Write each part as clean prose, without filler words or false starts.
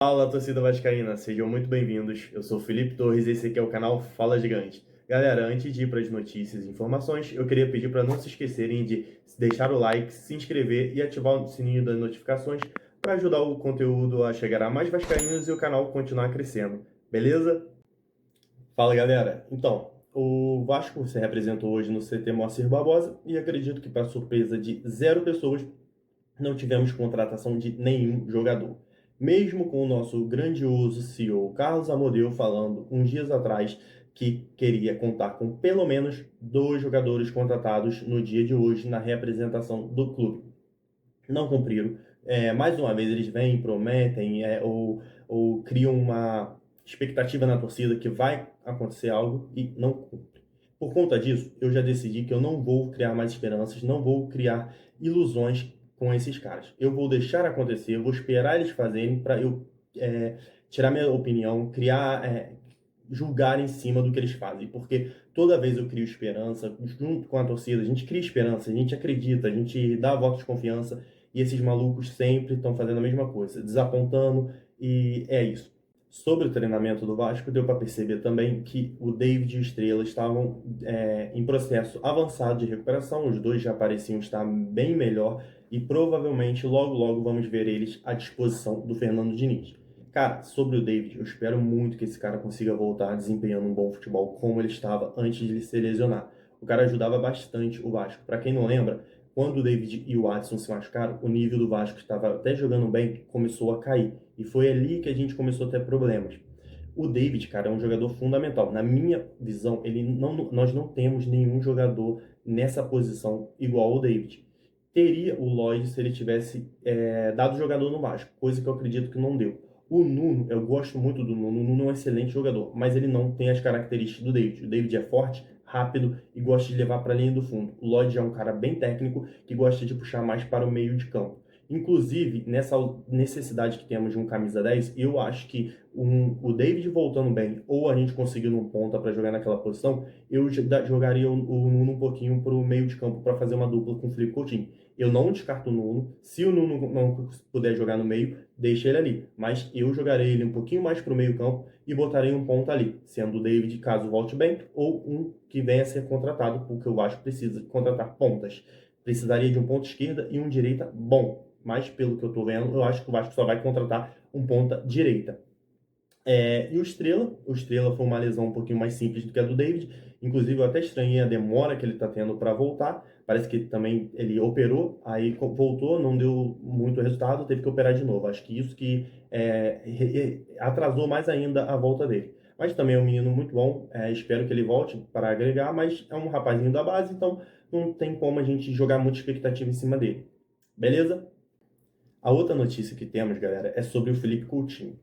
Fala, torcida vascaína, sejam muito bem-vindos. Eu sou Felipe Torres e esse aqui é o canal Fala Gigante. Galera, antes de ir para as notícias e informações, eu queria pedir para não se esquecerem de deixar o like, se inscrever e ativar o sininho das notificações para ajudar o conteúdo a chegar a mais vascaínos e o canal continuar crescendo. Beleza? Fala, galera. Então, o Vasco se representou hoje no CT Moacir Barbosa e acredito que, para surpresa de zero pessoas, não tivemos contratação de nenhum jogador. Mesmo com o nosso grandioso CEO Carlos Amodeu falando uns dias atrás que queria contar com pelo menos 2 jogadores contratados no dia de hoje na representação do clube. Não cumpriram. Mais uma vez eles vêm, prometem ou criam uma expectativa na torcida que vai acontecer algo e não cumpre. Por conta disso, eu já decidi que eu não vou criar mais esperanças, não vou criar ilusões com esses caras. Eu vou deixar acontecer, eu vou esperar eles fazerem para eu tirar minha opinião, julgar em cima do que eles fazem. Porque toda vez eu crio esperança, junto com a torcida, a gente cria esperança, a gente acredita, a gente dá voto de confiança e esses malucos sempre estão fazendo a mesma coisa, desapontando e é isso. Sobre o treinamento do Vasco, deu para perceber também que o David e o Estrela estavam em processo avançado de recuperação, os dois já pareciam estar bem melhor e provavelmente logo logo vamos ver eles à disposição do Fernando Diniz. Cara, sobre o David, eu espero muito que esse cara consiga voltar desempenhando um bom futebol como ele estava antes de ele se lesionar. O cara ajudava bastante o Vasco. Para quem não lembra, quando o David e o Watson se machucaram, o nível do Vasco estava até jogando bem, começou a cair. E foi ali que a gente começou a ter problemas. O David, cara, é um jogador fundamental. Na minha visão, nós não temos nenhum jogador nessa posição igual ao David. Teria o Lloyd se ele tivesse dado jogador no Vasco, coisa que eu acredito que não deu. O Nuno, eu gosto muito do Nuno. O Nuno é um excelente jogador, mas ele não tem as características do David. O David é forte, rápido e gosta de levar para a linha do fundo. O Lloyd é um cara bem técnico que gosta de puxar mais para o meio de campo. Inclusive, nessa necessidade que temos de um camisa 10, eu acho que o David voltando bem ou a gente conseguindo um ponta para jogar naquela posição, eu jogaria o Nuno um pouquinho para o meio de campo para fazer uma dupla com o Felipe Coutinho. Eu não descarto o Nuno. Se o Nuno não puder jogar no meio, deixa ele ali. Mas eu jogarei ele um pouquinho mais para o meio campo e botarei um ponta ali, sendo o David, caso volte bem, ou um que venha a ser contratado, porque o Vasco precisa contratar pontas. Precisaria de um ponta esquerda e um direita bom. Mas, pelo que eu estou vendo, eu acho que o Vasco só vai contratar um ponta direita. E o Estrela foi uma lesão um pouquinho mais simples do que a do David. Inclusive, eu até estranhei a demora que ele está tendo para voltar. Parece que também ele operou, aí voltou, não deu muito resultado, teve que operar de novo. Acho que isso que atrasou mais ainda a volta dele. Mas também é um menino muito bom, espero que ele volte para agregar, mas é um rapazinho da base, então não tem como a gente jogar muita expectativa em cima dele. Beleza? A outra notícia que temos, galera, é sobre o Felipe Coutinho.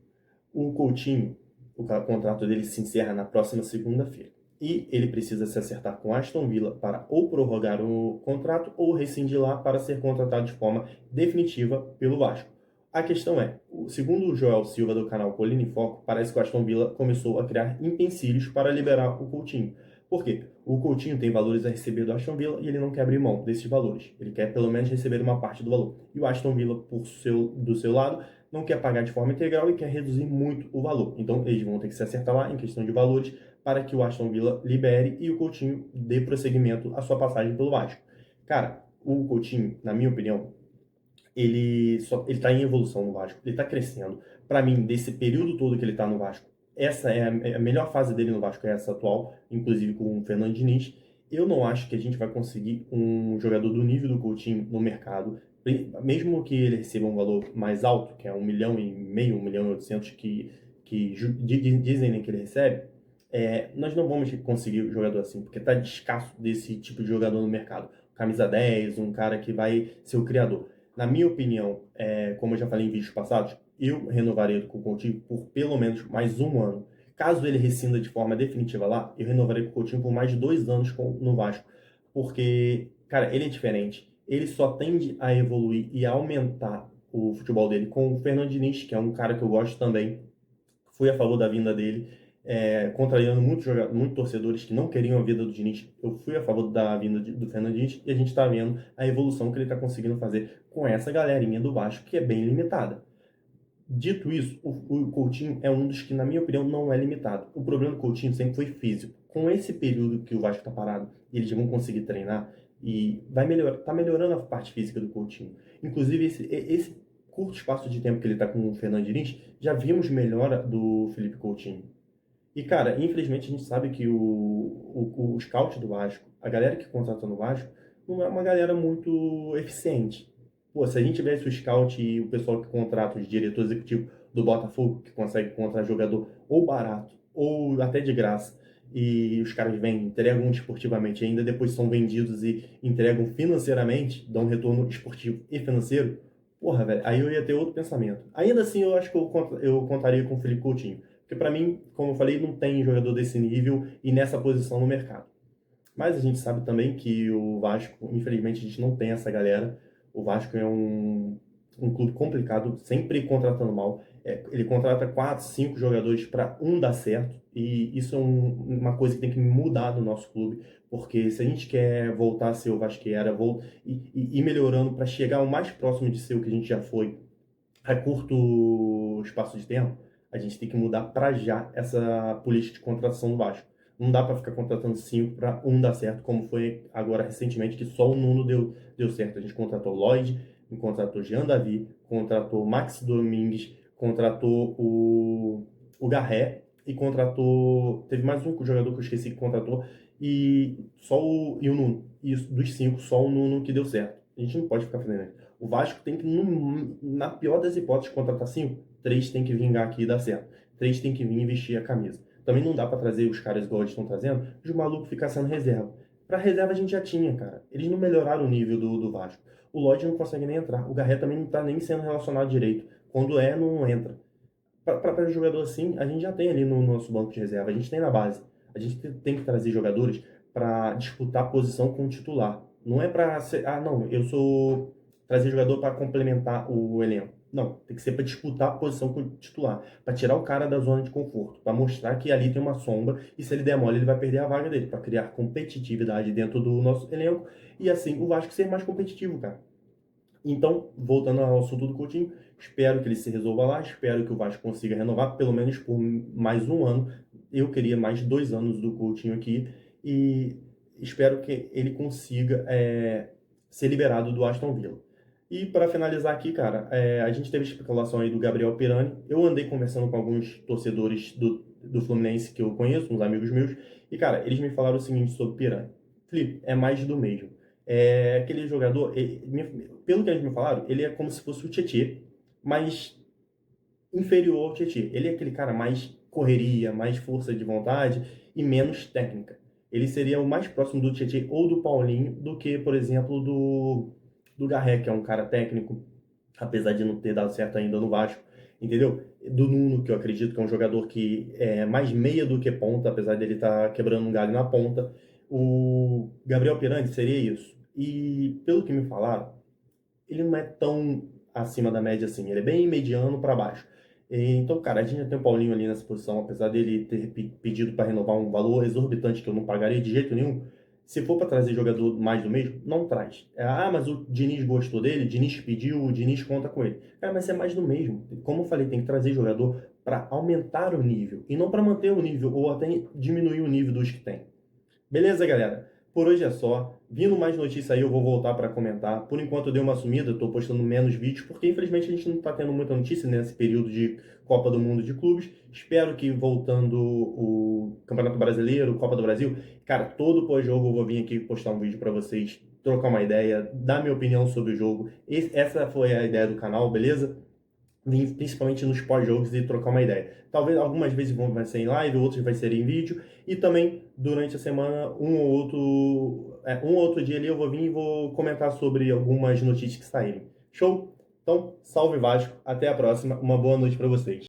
O Coutinho, o contrato dele se encerra na próxima segunda-feira. E ele precisa se acertar com Aston Villa para ou prorrogar o contrato ou rescindir lá para ser contratado de forma definitiva pelo Vasco. A questão é, segundo o Joel Silva do canal Colina em Foco, parece que o Aston Villa começou a criar empecilhos para liberar o Coutinho. Por quê? O Coutinho tem valores a receber do Aston Villa e ele não quer abrir mão desses valores. Ele quer pelo menos receber uma parte do valor. E o Aston Villa, do seu lado, não quer pagar de forma integral e quer reduzir muito o valor. Então, eles vão ter que se acertar lá em questão de valores para que o Aston Villa libere e o Coutinho dê prosseguimento à sua passagem pelo Vasco. Cara, o Coutinho, na minha opinião, ele está em evolução no Vasco, ele está crescendo. Para mim, desse período todo que ele está no Vasco, essa é a melhor fase dele no Vasco, é essa atual, inclusive com o Fernando Diniz. Eu não acho que a gente vai conseguir um jogador do nível do Coutinho no mercado, mesmo que ele receba um valor mais alto, que é 1,5 milhão, 1,8 milhão que dizem que ele recebe, nós não vamos conseguir um jogador assim, porque está escasso desse tipo de jogador no mercado. Camisa 10, um cara que vai ser o criador. Na minha opinião, como eu já falei em vídeos passados, eu renovaria com o Coutinho por pelo menos mais um ano. Caso ele rescinda de forma definitiva lá, eu renovaria com o Coutinho por mais de 2 anos no Vasco. Porque, cara, ele é diferente. Ele só tende a evoluir e a aumentar o futebol dele com o Fernando Diniz, que é um cara que eu gosto também. Fui a favor da vinda dele, contrariando muitos torcedores que não queriam a vida do Diniz. Eu fui a favor da vinda do Fernando Diniz e a gente está vendo a evolução que ele está conseguindo fazer com essa galerinha do Vasco, que é bem limitada. Dito isso, o Coutinho é um dos que, na minha opinião, não é limitado. O problema do Coutinho sempre foi físico. Com esse período que o Vasco está parado, eles vão conseguir treinar e tá melhorando a parte física do Coutinho. Inclusive, esse curto espaço de tempo que ele está com o Fernando Diniz, já vimos melhora do Felipe Coutinho. E, cara, infelizmente a gente sabe que o scout do Vasco, a galera que contrata no Vasco, não é uma galera muito eficiente. Pô, se a gente tivesse o scout e o pessoal que contrata, os diretores executivos do Botafogo, que consegue contratar jogador ou barato, ou até de graça, e os caras vêm, entregam esportivamente, e ainda depois são vendidos e entregam financeiramente, dão um retorno esportivo e financeiro, porra, velho, aí eu ia ter outro pensamento. Ainda assim, eu acho que eu contaria com o Felipe Coutinho. Porque para mim, como eu falei, não tem jogador desse nível e nessa posição no mercado. Mas a gente sabe também que o Vasco, infelizmente, a gente não tem essa galera. O Vasco é um clube complicado, sempre contratando mal. Ele contrata 4, 5 jogadores para um dar certo. E isso é uma coisa que tem que mudar no nosso clube. Porque se a gente quer voltar a ser o Vasco que era, ir melhorando para chegar o mais próximo de ser o que a gente já foi a curto espaço de tempo, a gente tem que mudar para já essa política de contratação do Vasco. Não dá para ficar contratando 5 para um dar certo, como foi agora recentemente, que só o Nuno deu certo. A gente contratou o Lloyd, contratou o Jean Davi, contratou o Max Domingues, contratou o Garré e contratou. Teve mais um jogador que eu esqueci que contratou, e o Nuno. E dos 5, só o Nuno que deu certo. A gente não pode ficar fazendo isso. O Vasco tem que, na pior das hipóteses, contratar 5, 3 tem que vingar aqui e dar certo. 3 tem que vir e vestir a camisa. Também não dá para trazer os caras igual eles estão trazendo, de o maluco ficar sendo reserva. Para reserva a gente já tinha, cara. Eles não melhoraram o nível do Vasco. O Lloyd não consegue nem entrar. O Garré também não tá nem sendo relacionado direito. Quando não entra. Para jogador assim, a gente já tem ali no nosso banco de reserva. A gente tem na base. A gente tem que trazer jogadores para disputar a posição com o titular. Não é para ser, não, eu sou trazer jogador para complementar o elenco. Não, tem que ser para disputar a posição com o titular, para tirar o cara da zona de conforto, para mostrar que ali tem uma sombra e se ele der mole ele vai perder a vaga dele, para criar competitividade dentro do nosso elenco e assim o Vasco ser mais competitivo, cara. Então, voltando ao assunto do Coutinho, espero que ele se resolva lá, espero que o Vasco consiga renovar pelo menos por mais um ano. Eu queria mais 2 anos do Coutinho aqui e espero que ele consiga ser liberado do Aston Villa. E para finalizar aqui, cara, a gente teve especulação aí do Gabriel Pirani. Eu andei conversando com alguns torcedores do Fluminense que eu conheço, uns amigos meus, e cara, eles me falaram o seguinte sobre Pirani. Felipe, é mais do mesmo. Aquele jogador, pelo que eles me falaram, ele é como se fosse o Tietê, mas inferior ao Tietê. Ele é aquele cara mais correria, mais força de vontade e menos técnica. Ele seria o mais próximo do Tietê ou do Paulinho do que, por exemplo, do Garré, que é um cara técnico, apesar de não ter dado certo ainda no Vasco, entendeu? Do Nuno, que eu acredito que é um jogador que é mais meia do que ponta, apesar dele estar quebrando um galho na ponta. O Gabriel Pirani seria isso. E pelo que me falaram, ele não é tão acima da média assim, ele é bem mediano para baixo. Então, cara, a gente já tem o Paulinho ali nessa posição, apesar dele ter pedido para renovar um valor exorbitante que eu não pagaria de jeito nenhum. Se for para trazer jogador mais do mesmo, não traz. Mas o Diniz gostou dele, o Diniz pediu, o Diniz conta com ele. Cara, mas é mais do mesmo. Como eu falei, tem que trazer jogador para aumentar o nível e não para manter o nível ou até diminuir o nível dos que tem. Beleza, galera? Por hoje é só. Vindo mais notícias aí, eu vou voltar para comentar. Por enquanto eu dei uma sumida, estou postando menos vídeos, porque infelizmente a gente não está tendo muita notícia nesse período de Copa do Mundo de clubes. Espero que voltando o Campeonato Brasileiro, Copa do Brasil, cara, todo pós-jogo eu vou vir aqui postar um vídeo para vocês, trocar uma ideia, dar minha opinião sobre o jogo. Essa foi a ideia do canal, beleza? Vim principalmente nos pós-jogos e trocar uma ideia. Talvez algumas vezes vai ser em live, outras vai ser em vídeo. E também, durante a semana, um ou outro dia ali eu vou vir e vou comentar sobre algumas notícias que saírem. Show? Então, salve Vasco, até a próxima, uma boa noite para vocês.